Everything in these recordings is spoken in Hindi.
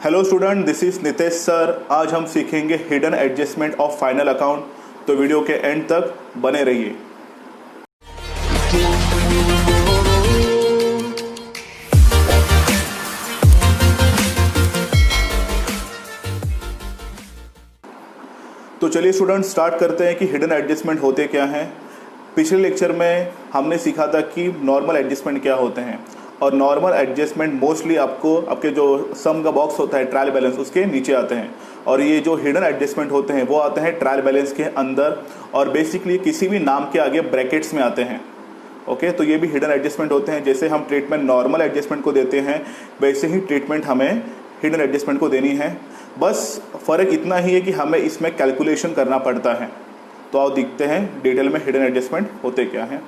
Hello student, this is Nitesh sir. आज हम सीखेंगे hidden adjustment of final account. तो वीडियो के एंड तक बने रहिए। तो चलिए स्टूडेंट स्टार्ट करते हैं कि हिडन एडजस्टमेंट होते क्या हैं। पिछले लेक्चर में हमने सीखा था कि नॉर्मल एडजस्टमेंट क्या होते हैं, और नॉर्मल एडजस्टमेंट मोस्टली आपको आपके जो सम का बॉक्स होता है ट्रायल बैलेंस उसके नीचे आते हैं, और ये जो हिडन एडजस्टमेंट होते हैं वो आते हैं ट्रायल बैलेंस के अंदर, और बेसिकली किसी भी नाम के आगे ब्रैकेट्स में आते हैं। ओके, तो ये भी हिडन एडजस्टमेंट होते हैं। जैसे हम ट्रीटमेंट नॉर्मल एडजस्टमेंट को देते हैं वैसे ही ट्रीटमेंट हमें हिडन एडजस्टमेंट को देनी है। बस फ़र्क इतना ही है कि हमें इसमें कैलकुलेशन करना पड़ता है। तो आओ देखते हैं डिटेल में हिडन एडजस्टमेंट होते क्या हैं।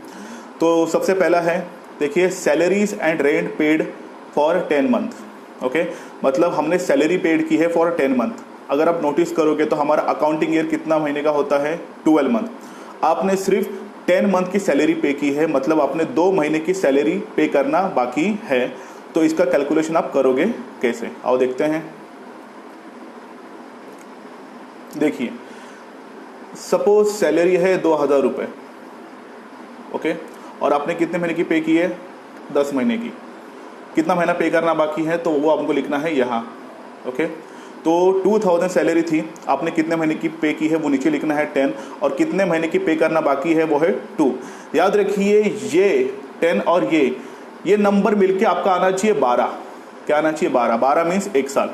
तो सबसे पहला है, देखिए, salaries and rent paid for 10 month. Okay, मतलब हमने सैलरी पेड की है फॉर 10 मंथ। अगर आप नोटिस करोगे तो हमारा अकाउंटिंग ईयर कितना महीने का होता है? 12 मंथ। आपने सिर्फ 10 मंथ की सैलरी पे की है, मतलब आपने 2 महीने की सैलरी पे करना बाकी है। तो इसका कैलकुलेशन आप करोगे कैसे, आओ देखते हैं। देखिए, सपोज सैलरी है 2000 रुपये। ओके, और आपने कितने महीने की पे की है? 10 महीने की। कितना महीना पे करना बाकी है तो वो आपको लिखना है यहाँ। ओके, तो 2000 सैलरी थी, आपने कितने महीने की पे की है वो नीचे लिखना है 10, और कितने महीने की पे करना बाकी है वो है 2। याद रखिए ये 10 और ये नंबर मिलके आपका आना चाहिए 12। क्या आना चाहिए? 12। 12 मीन्स 1 साल।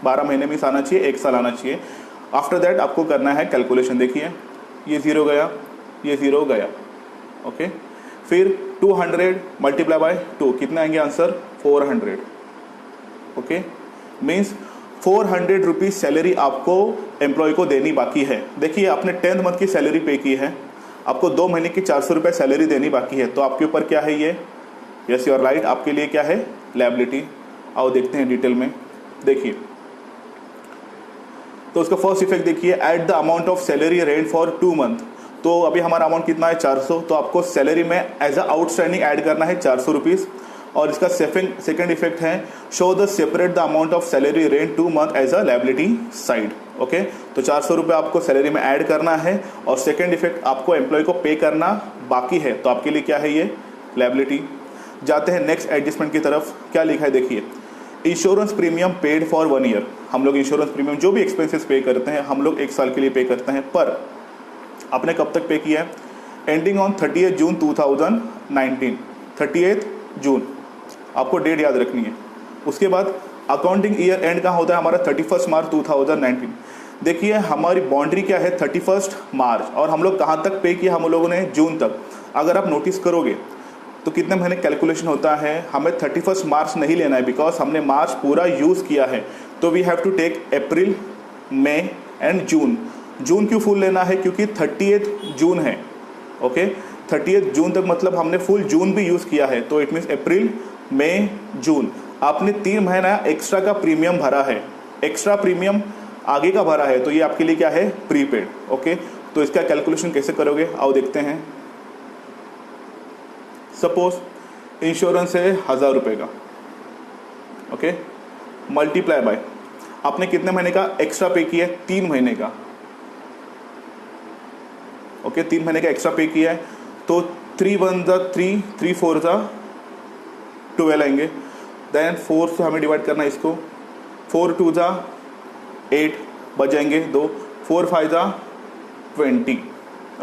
12 महीने मीन्स आना चाहिए 1 साल आना चाहिए। आफ्टर दैट आपको करना है कैलकुलेशन। देखिए, ये 0 गया, ये 0 गया। ओके, फिर 200 मल्टीप्लाई बाय 2, कितना आएंगे answer? 400। Okay, means 400 rupees salary आपको एम्प्लॉय को देनी बाकी है। देखिए, आपने 10 मंथ की सैलरी पे की है, आपको 2 महीने की 400 रुपये सैलरी देनी बाकी है। तो आपके ऊपर क्या है? ये यस यू आर राइट, आपके लिए क्या है? लायबिलिटी। आओ देखते हैं डिटेल में। देखिए, तो उसका फर्स्ट इफेक्ट देखिए, at the amount of salary rent for 2 month. तो अभी हमारा अमाउंट कितना है? 400। तो आपको सैलरी में एज अ आउटस्टैंडिंग ऐड करना है 400 रुपीज़। और इसका सेकंड इफेक्ट है, show the separate the amount of salary rent 2 month as a liability side. Okay, तो 400 रुपये आपको सैलरी में ऐड करना है, और सेकंड इफेक्ट आपको एम्प्लॉय को पे करना बाकी है। तो आपके लिए क्या है? ये लायबिलिटी। जाते हैं नेक्स्ट एडजस्टमेंट की तरफ। क्या लिखा है देखिए, insurance premium paid for 1 year. हम लोग इंश्योरेंस प्रीमियम जो भी एक्सपेंसेस पे करते हैं हम लोग 1 साल के लिए पे करते हैं, पर आपने कब तक पे किया है? एंडिंग ऑन 30 जून 2019। 30 जून आपको डेट याद रखनी है। उसके बाद अकाउंटिंग ईयर एंड कहाँ होता है हमारा? 31 मार्च 2019। देखिए, हमारी बाउंड्री क्या है? 31 मार्च, और हम लोग कहाँ तक पे किया? हम लोगों ने जून तक। अगर आप नोटिस करोगे तो कितने महीने कैलकुलेशन होता है? हमें 31 मार्च नहीं लेना है, बिकॉज हमने मार्च पूरा यूज़ किया है। तो we have to take April, May and June. June क्यों फुल लेना है? क्योंकि 30 जून है। ओके, 30 जून तक मतलब हमने फुल जून भी यूज़ किया है। तो इट मीन्स अप्रैल, मई, जून। आपने 3 महीना एक्स्ट्रा का प्रीमियम भरा है, एक्स्ट्रा प्रीमियम आगे का भरा है, तो ये आपके लिए क्या है? प्रीपेड। ओके, तो इसका कैलकुलेशन कैसे करोगे आओ देखते हैं। सपोज इंश्योरेंस है 1000 रुपये का। ओके, मल्टीप्लाई बाय आपने कितने महीने का एक्स्ट्रा पे किया है? 3 महीने का। ओके, 3 महीने का एक्स्ट्रा पे किया है। तो 3 1 जा 3, 3 4 जा 12 आएंगे। देन 4 से हमें डिवाइड करना है इसको। 4 2 जा 8 बच जाएंगे 2। 4 5 जा 20।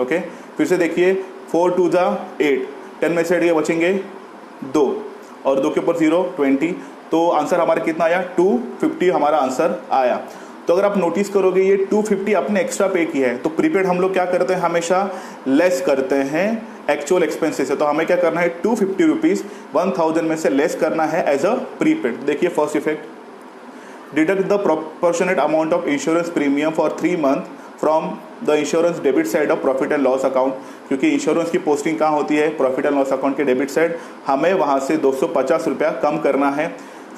ओके, फिर से देखिए, 4 2 जा 8, 10 में से बचेंगे 2, और 2 के ऊपर 0, 20। तो आंसर हमारा कितना आया? 250 हमारा आंसर आया। तो अगर आप नोटिस करोगे ये 250 आपने एक्स्ट्रा पे किया है। तो प्रीपेड हम लोग क्या करते हैं? हमेशा लेस करते हैं एक्चुअल एक्सपेंसेस से। तो हमें क्या करना है? 250 रुपीज़ 1000 में से लेस करना है एज अ प्रीपेड। देखिए first effect, deduct the proportionate amount of insurance premium for 3 month from the insurance debit side of profit and loss account. क्योंकि इंश्योरेंस की पोस्टिंग कहाँ होती है? प्रॉफिट एंड लॉस अकाउंट के डेबिट साइड। हमें वहाँ से 250 रुपया कम करना है।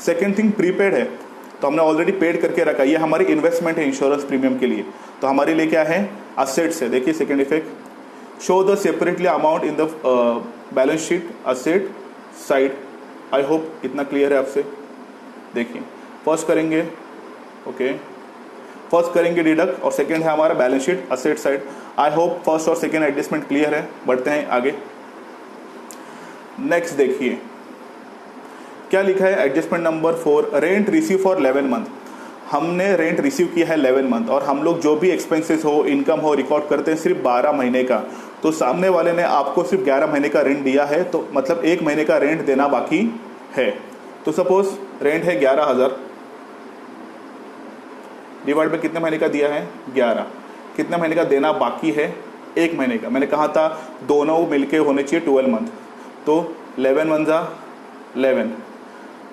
सेकेंड थिंग, प्रीपेड है तो हमने ऑलरेडी पेड करके रखा, ये हमारी इन्वेस्टमेंट है इंश्योरेंस प्रीमियम के लिए। तो हमारे लिए क्या है? असेट्स है। देखिए second effect, show the separately amount in the balance sheet asset side. I hope इतना क्लियर है आपसे। देखिए फर्स्ट करेंगे ओके, फर्स्ट करेंगे डिडक्ट और सेकंड है हमारा balance sheet asset side. I hope first और सेकंड एडजस्टमेंट क्लियर है। बढ़ते हैं आगे। नेक्स्ट देखिए क्या लिखा है adjustment number 4, rent receive for 11 month. हमने रेंट रिसीव किया है 11 मंथ और हम लोग जो भी एक्सपेंसेस हो, इनकम हो, रिकॉर्ड करते हैं सिर्फ 12 महीने का। तो सामने वाले ने आपको सिर्फ 11 महीने का रेंट दिया है, तो मतलब 1 महीने का रेंट देना बाकी है। तो सपोज रेंट है 11,000 डिवाइड में कितने महीने का दिया है 11, कितने महीने का देना बाकी है 1 महीने का। मैंने कहा था दोनों मिलके होने चाहिए 12 मंथ। तो 11 1 जा 11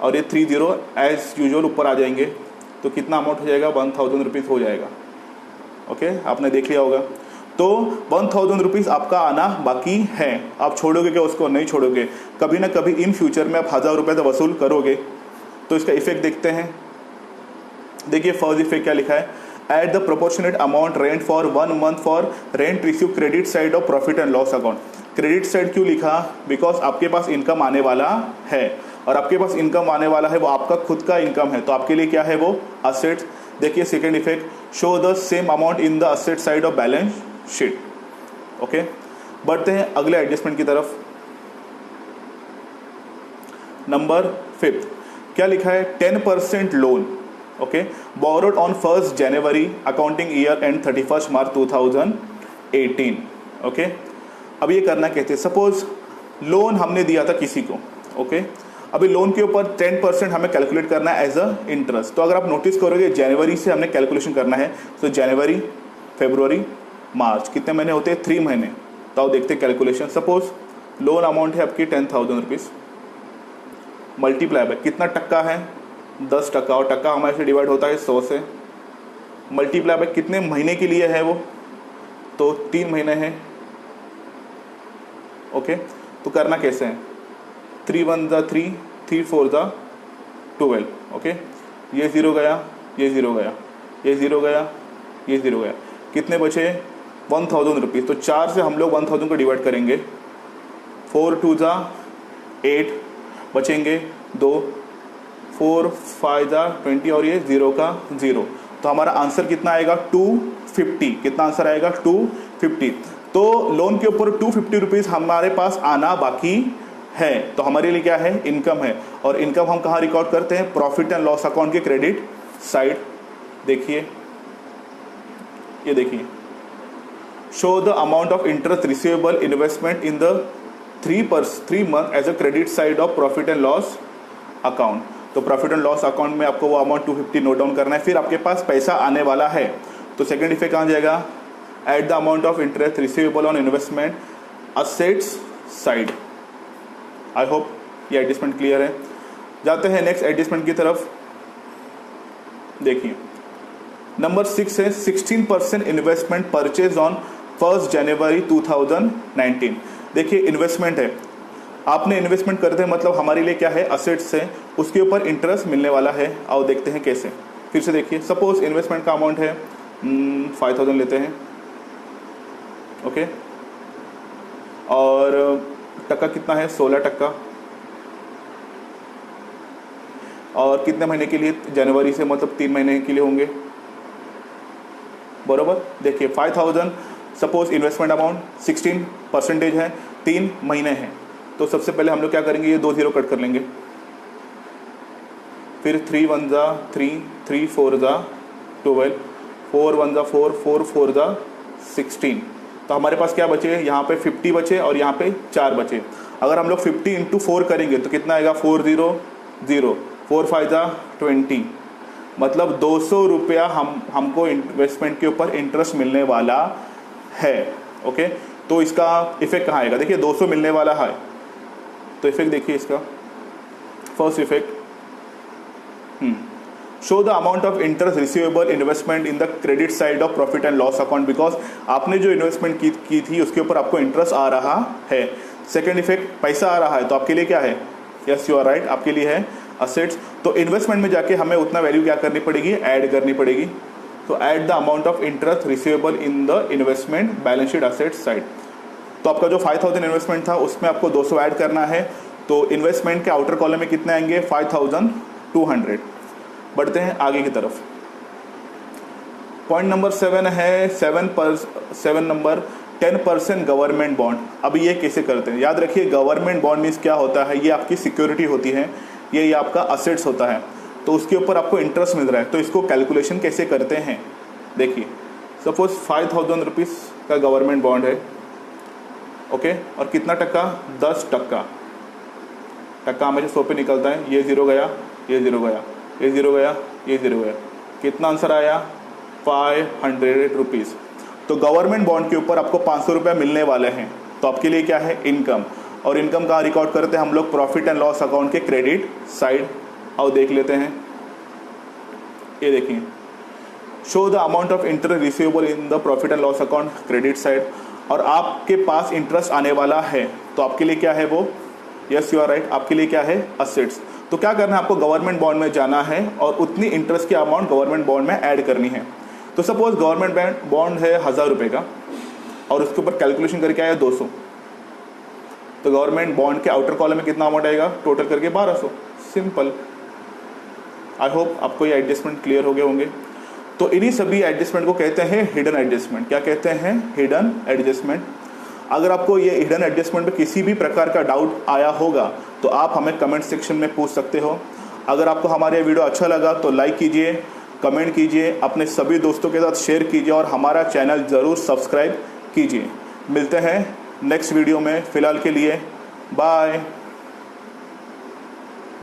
और ये 30 एज यूजुअल ऊपर आ जाएंगे। तो कितना अमाउंट हो जाएगा 1000 रुपीज़ हो जाएगा। ओके, आपने देख लिया होगा। तो 1000 रुपीज़ आपका आना बाकी है। आप छोड़ोगे क्या उसको? नहीं छोड़ोगे। कभी ना कभी इन फ्यूचर में आप 1000 रुपये तो वसूल करोगे। तो इसका इफेक्ट देखते हैं। देखिए फर्स्ट इफेक्ट क्या लिखा है, at the proportionate amount rent for 1 month for rent receive credit side of profit and loss account. Credit side क्यों लिखा? बिकॉज आपके पास इनकम आने वाला है और आपके पास इनकम आने वाला है वो आपका खुद का इनकम है। तो आपके लिए क्या है वो असेट्स। देखिए second effect, show the same amount in the asset side of balance sheet. Okay, बढ़ते हैं अगले एडजस्टमेंट की तरफ। नंबर 5 क्या लिखा है, 10% loan. Okay, borrowed on 1 January accounting year and 31 March 2018। Okay, अब ये करना कहते हैं, सपोज लोन हमने दिया था किसी को। ओके, अभी लोन के ऊपर 10% हमें कैलकुलेट करना है एज अ इंटरेस्ट। तो अगर आप नोटिस करोगे जनवरी से हमने कैलकुलेशन करना है। तो जनवरी, फरवरी, मार्च, कितने महीने होते हैं 3 महीने। तो आप देखते हैं कैलकुलेशन। सपोज लोन अमाउंट है आपकी 10,000 रुपीज़, मल्टीप्लाई बाय कितना टक्का है 10%, और टक्का हमारे से डिवाइड होता है 100 से, मल्टीप्लाई बाय कितने महीने के लिए है वो, तो 3 महीने हैं। ओके, तो करना कैसे है, 3 1 जा 3, 3 4 जा 12। ओके, ये 0 गया, ये 0 गया, ये 0 गया, ये 0 गया, कितने बचे 1000 रुपीज़। तो 4 से हम लोग 1000 को डिवाइड करेंगे, 4 2 जा 8, बचेंगे 2, 4 5 जा 20 और ये 0 का 0। तो हमारा आंसर कितना आएगा 250। कितना आंसर आएगा 250। तो लोन के ऊपर 250 रुपीज़ हमारे पास आना बाकी है। तो हमारे लिए क्या है, इनकम है। और इनकम हम कहाँ रिकॉर्ड करते हैं, प्रॉफिट एंड लॉस अकाउंट के क्रेडिट साइड। देखिए, ये देखिए, show the amount of interest receivable investment in the 3 month as a credit side of profit and loss account. तो प्रॉफिट एंड लॉस अकाउंट में आपको वो अमाउंट 250 नोट डाउन करना है। फिर आपके पास पैसा आने वाला है। तो सेकंड इफेक्ट कहाँ जाएगा, at the amount of interest receivable on investment assets side. I hope ये एडजस्टमेंट क्लियर है। जाते हैं नेक्स्ट एडजस्टमेंट की तरफ। देखिए नंबर 6 है 16% इन्वेस्टमेंट परचेज ऑन 1 जनवरी 2019। देखिए इन्वेस्टमेंट है, आपने इन्वेस्टमेंट करते हैं, मतलब हमारे लिए क्या है, असेट्स है, उसके ऊपर इंटरेस्ट मिलने वाला है। आओ देखते हैं कैसे। फिर से देखिए, सपोज इन्वेस्टमेंट का अमाउंट है 5000 लेते हैं। ओके, और टक्का कितना है 16%। और कितने महीने के लिए, जनवरी से मतलब 3 महीने के लिए होंगे, बरोबर। देखिए 5000 सपोज इन्वेस्टमेंट अमाउंट 16% है, 3 महीने हैं। तो सबसे पहले हम लोग क्या करेंगे, ये 2 0 कट कर लेंगे। फिर 3 1 जा 3, 3 4 जा 12, 4 1 जा 4, 4 4 जा 16। तो हमारे पास क्या बचे, यहाँ पे 50 बचे और यहाँ पे 4 बचे। अगर हम लोग 50 × 4 करेंगे तो कितना आएगा 400, 4 5 जा 20, मतलब 200 रुपया हमको इन्वेस्टमेंट के ऊपर इंटरेस्ट मिलने वाला है। ओके, तो इसका इफेक्ट कहाँ आएगा, देखिए 200 मिलने वाला है। तो इफेक्ट देखिए इसका, first effect, show the amount of interest receivable investment in the credit side of profit and loss account, because आपने जो इन्वेस्टमेंट की थी उसके ऊपर आपको इंटरेस्ट आ रहा है। सेकेंड इफेक्ट, पैसा आ रहा है, तो आपके लिए क्या है, यस यू आर राइट, आपके लिए है असेट्स। तो इन्वेस्टमेंट में जाके हमें उतना वैल्यू क्या करनी पड़ेगी, ऐड करनी पड़ेगी। तो add the amount of interest receivable in the investment balance sheet assets side. तो आपका जो 5000 इन्वेस्टमेंट था उसमें आपको 200 ऐड करना है। तो इन्वेस्टमेंट के आउटर कॉलम में कितने आएंगे, 5200। बढ़ते हैं आगे की तरफ। पॉइंट नंबर 7 है 7 नंबर 10% गवर्नमेंट बॉन्ड। अब ये कैसे करते हैं, याद रखिए गवर्नमेंट बॉन्ड मीन्स क्या होता है, ये आपकी सिक्योरिटी होती है, ये आपका असेट्स होता है, तो उसके ऊपर आपको इंटरेस्ट मिल रहा है। तो इसको कैलकुलेशन कैसे करते हैं, देखिए सपोज 5000 रुपीज़ का गवर्नमेंट बॉन्ड है, ओके, और कितना टक्का, 10%। टक्का हमेशा 100 पे निकलता है, ये 0 गया, ये 0 गया, ये 0 गया, ये 0 गया, कितना आंसर आया, 500 रुपीज़। तो गवर्नमेंट बॉन्ड के ऊपर आपको 500 रुपये मिलने वाले हैं, तो आपके लिए क्या है, इनकम। और इनकम कहाँ रिकॉर्ड करते हैं हम लोग, प्रॉफिट एंड लॉस अकाउंट के क्रेडिट साइड। आओ देख लेते हैं, ये देखिए, show the amount of interest receivable in the profit and loss account credit side. और आपके पास इंटरेस्ट आने वाला है, तो आपके लिए क्या है वो, यस यू आर राइट, आपके लिए क्या है, असेट्स। तो क्या करना है, आपको गवर्नमेंट बॉन्ड में जाना है और उतनी इंटरेस्ट की अमाउंट गवर्नमेंट बॉन्ड में ऐड करनी है। तो सपोज गवर्नमेंट बॉन्ड है 1000 रुपये का और उसके ऊपर कैलकुलेशन करके आया 200, तो गवर्नमेंट बॉन्ड के आउटर कॉलम में कितना अमाउंट आएगा, टोटल करके 1200। सिंपल। आई होप आपको ये एडजस्टमेंट क्लियर हो गए होंगे। तो इन्हीं सभी एडजस्टमेंट को कहते हैं हिडन एडजस्टमेंट। क्या कहते हैं, हिडन एडजस्टमेंट। अगर आपको ये हिडन एडजस्टमेंट में किसी भी प्रकार का डाउट आया होगा तो आप हमें कमेंट सेक्शन में पूछ सकते हो। अगर आपको हमारा ये वीडियो अच्छा लगा तो लाइक कीजिए, कमेंट कीजिए, अपने सभी दोस्तों के साथ शेयर कीजिए और हमारा चैनल ज़रूर सब्सक्राइब कीजिए। मिलते हैं नेक्स्ट वीडियो में, फ़िलहाल के लिए बाय।